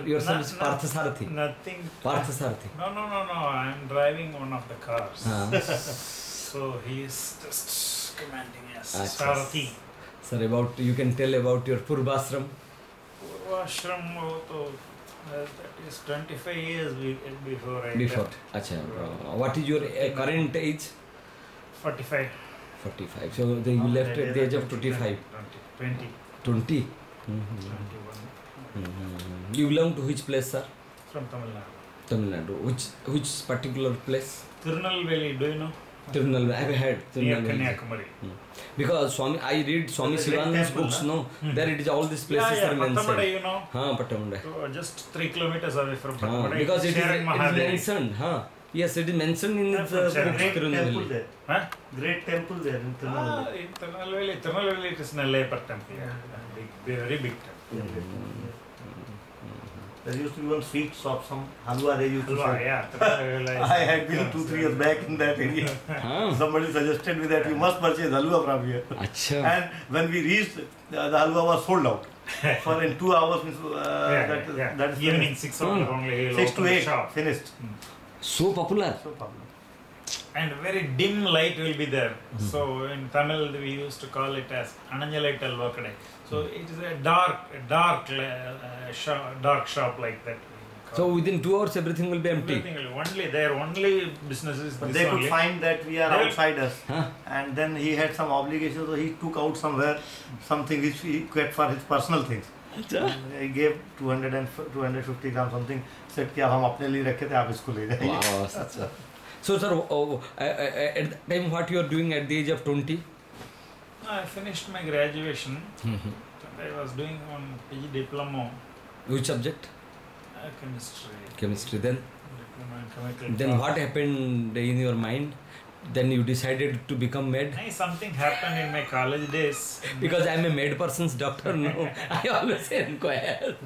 Your son is Parthasarathi. Nothing. Parthasarathi. No. I'm driving one of the cars. So he is just commanding us. Sarathi. Sir, you can tell about your Purvashram. Purvashram, that is 25 years before I left. Acha. What is your current age? 45. 45. So you left at the age of 25. 20. 20? 21. You belong to which place, sir? From Tamil Nadu. Tamil Nadu. Which particular place? Tirunelveli, do you know? Tirunelveli. I have heard Tirunelveli. Near Kanyakumari. Because I read Swami Shivananda's books, no? There it is all these places are mentioned. Pattamada, you know? Pattamada. So just 3 kilometers away from Pattamada. Because it is mentioned. Yes, it is mentioned in the book Tirunelveli. Great temple there in Tirunelveli. In Tirunelveli it is Nallayapar temple. Very big temple. There used to be one sweet shop, some halwa they used to sell. Yeah. I had been 2-3 years back in that area. Somebody suggested me that you must purchase halwa from here. Achha. And when we reached, the halwa was sold out. For in 2 hours, that is evening 6 o'clock only. 6 to 8 finished. So popular. And very dim light will be there. So in Tamil we used to call it as Ananjalaital Vakade. So it is a dark shop like that. So within 2 hours everything will be empty. Only business is but this they only. could find that we are outsiders. And then he had some obligations, so he took out somewhere something which he kept for his personal things. He gave 200 and 250 grams something. Said कि अब हम अपने लिए रखे थे आप इसको ले जाइए. Wow, so sir, at the time what you are doing at the age of 20? I finished my graduation. I was doing one PG diploma. Which subject? Chemistry. Chemistry. Then Diploma in chemical. Then what happened in your mind? Then you decided to become med? Something happened in my college days. Because I am a med person's doctor now. I always inquire.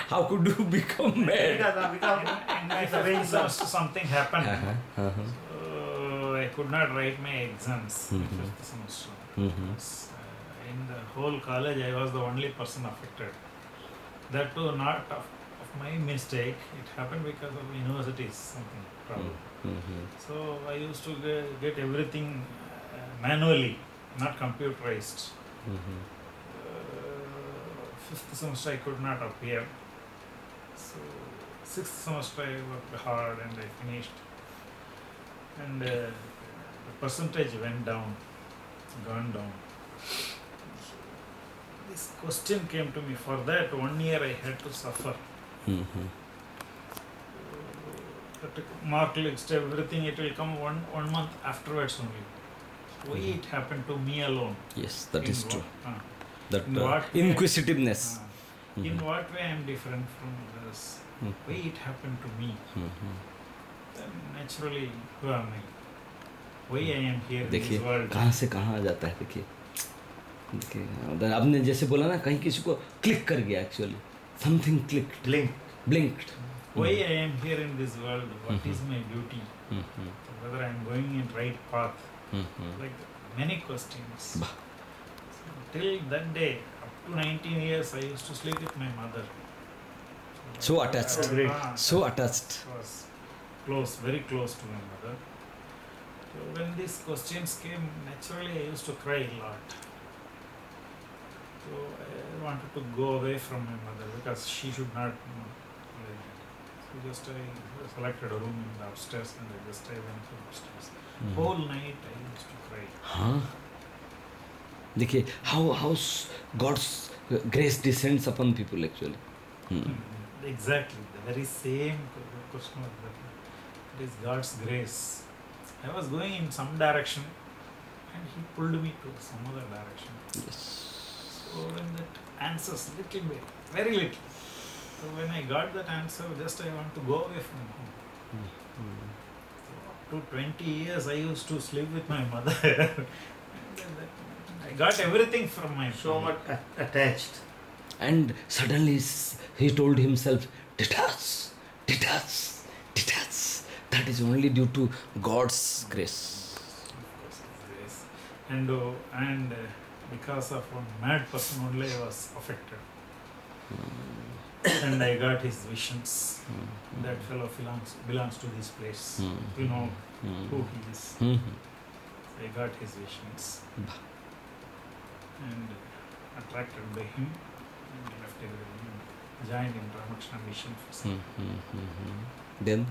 How could you become med? In my first semester something happened. So I could not write my exams in fifth semester. In the whole college I was the only person affected. That too not of my mistake. It happened because of universities something problem. So I used to get everything manually, not computerized. Fifth semester I could not appear. So sixth semester I worked hard and I finished. And the percentage went down, gone down. So this question came to me. For that 1 year I had to suffer. Mark list, everything, it will come one month afterwards only. Why it happened to me alone? Yes, that is true. That inquisitiveness. In what way I am different from others? Why it happened to me? Then naturally, who am I? Why I am here in this world? कहाँ से कहाँ आ जाता है देखिए आपने जैसे बोला ना कहीं किसी को क्लिक कर गया actually something clicked blinked. Why I am here in this world? What is my duty? Whether I am going in right path? Like many questions. So, till that day, up to 19 years, I used to sleep with my mother. So attached. So attached. I was close, very close to my mother. So when these questions came, naturally I used to cry a lot. So I wanted to go away from my mother because she should not know. So just I selected a room in the upstairs and I just went from upstairs. Whole night I used to cry. देखिए how God's grace descends upon people actually. Exactly, the very same question was that. It is God's grace. I was going in some direction and He pulled me to some other direction. Yes. So when that answers little bit, very little. So when I got that answer, just I want to go away from home. So up to 20 years I used to sleep with my mother. I got everything from my so much attached. And suddenly he told himself, detach. That is only due to God's grace. And because of one mad person only I was affected. And I got his visions. That fellow belongs to this place. You know who he is. I got his visions. And attracted by him, and left everything. Joined in Ramakrishna mission for some. Then?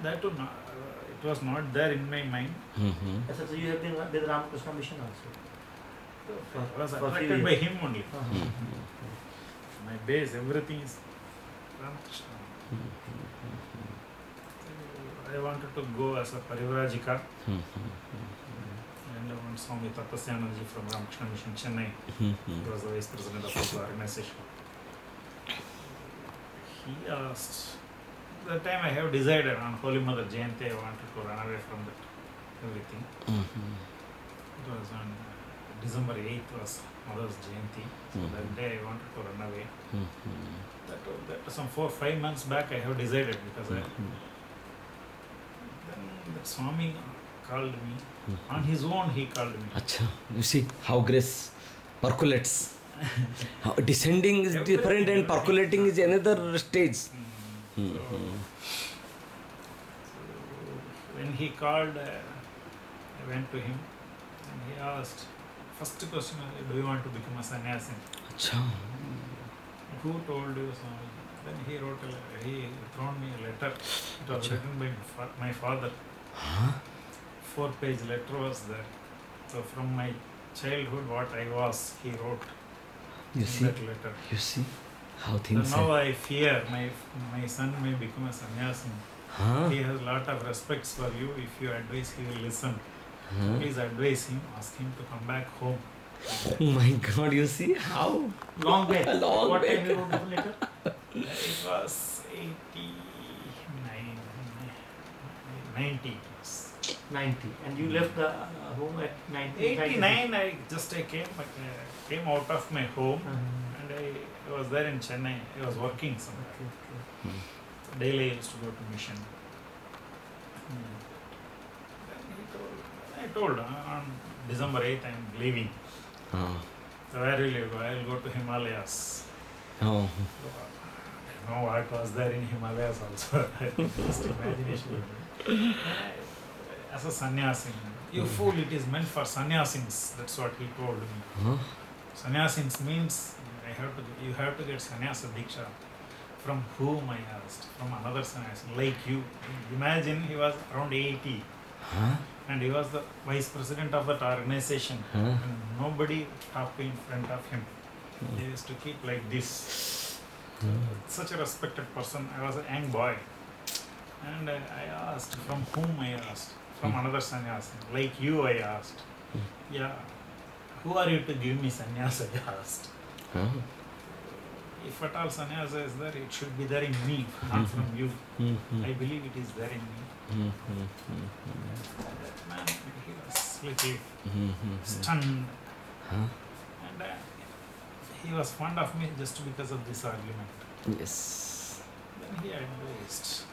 That too, it was not there in my mind. So you have been with Ramakrishna mission also? I was attracted by him only. My base, everything is Ramakrishna. I wanted to go as a Parivrajika. And one Swami Tapasyananji from Ramakrishna Mission, Chennai. He was the vice president of the organization. He asked, that time I have decided on Holy Mother Jayanti, I wanted to run away from that everything. It was on December 8th was Mother's Jayanti. So that day I wanted to run away. That was some 4-5 months back I have decided, because then the Swami called me. On his own he called me. Achha, you see how grace percolates. How descending is different and percolating is another stage. So when he called, I went to him and he asked, first question, do you want to become a sannyasi? Achha. Who told you, Swami? Then he wrote he thrown me a letter. It was written by my father. 4-page letter was there. So from my childhood, what I was, he wrote You in see? that letter. You see how So things now are. I fear my son may become a sannyasi. He has a lot of respects for you. If you advise, he will listen. Please advise him, ask him to come back home. Oh my God, you see how Long back. Long What back. time you wrote the letter? It was 90. 90. And you left the home at 90. 89, I came out of my home and I was there in Chennai. I was working somewhere. Daily I used to go to mission. Then I told on December 8th I am leaving. So where will you go? I will go to Himalayas. Oh. I know what was there in Himalayas also. Just imagination. As a sannyasi, you fool, it is meant for sannyasins. That's what he told me. Sannyasins means you have to get sannyasa diksha. From whom, I asked? From another sannyasi, like you. Imagine he was around 80. And he was the vice president of that organization. And nobody talked in front of him. He used to keep like this. Such a respected person. I was a young boy. And I asked, from whom I asked? From another sannyasi. Like you, I asked. Yeah. Who are you to give me sannyasa? I asked. If at all sannyasa is there, it should be there in me, not from you. I believe it is there in me. That man, he was little stunned. And he was fond of me just because of this argument. Yes. Then he advised.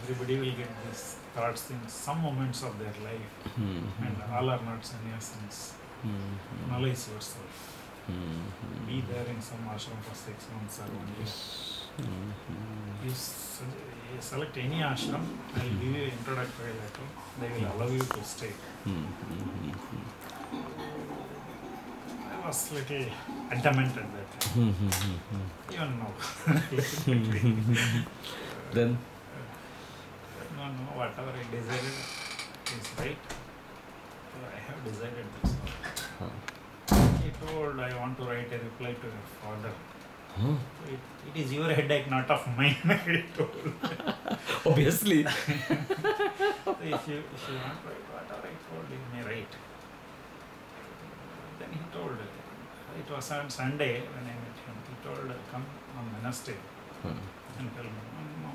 Everybody will get these thoughts in some moments of their life. And all are not sannyasins. Analyze yourself. Be there in some ashram for 6 months or 1 year. You select any ashram, I will give you an introductory letter. They will allow you to stay. I was little adamant at that time. Even now. Then? No, whatever I decided is right. So I have decided this. He told, I want to write a reply to your father. It is your headache, not of mine, he told. Obviously. So if you want to write whatever I told, you may write. Then he told, it was on Sunday when I met him, he told, come on Wednesday and tell me, no,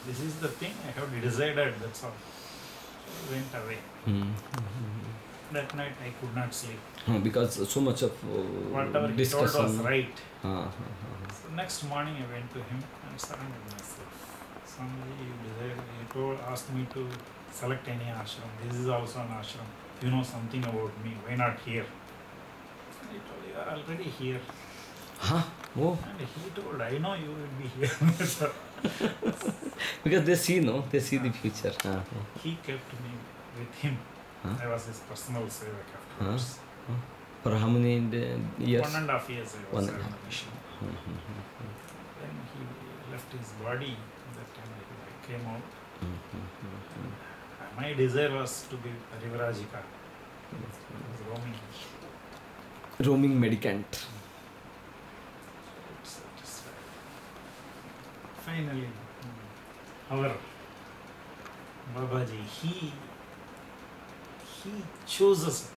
this is the thing I have decided, that's all. So he went away. That night I could not sleep. Because so much of Whatever he discussion. told was right. So next morning I went to him and surrendered myself. Somebody asked me to select any ashram. This is also an ashram. You know something about me. Why not here? I told you are already here. Huh? Oh, And he told, I know you will be here. So because they see, no? They see the future. he kept me with him. Huh? I was his personal sevak afterwards. For how many years? 1.5 years I was 1.5. on the mission. Then he left his body. That time I came out. My desire was to be a Rivarajika. I was roaming. Roaming medicant. Satisfied. Finally, our Babaji, he chooses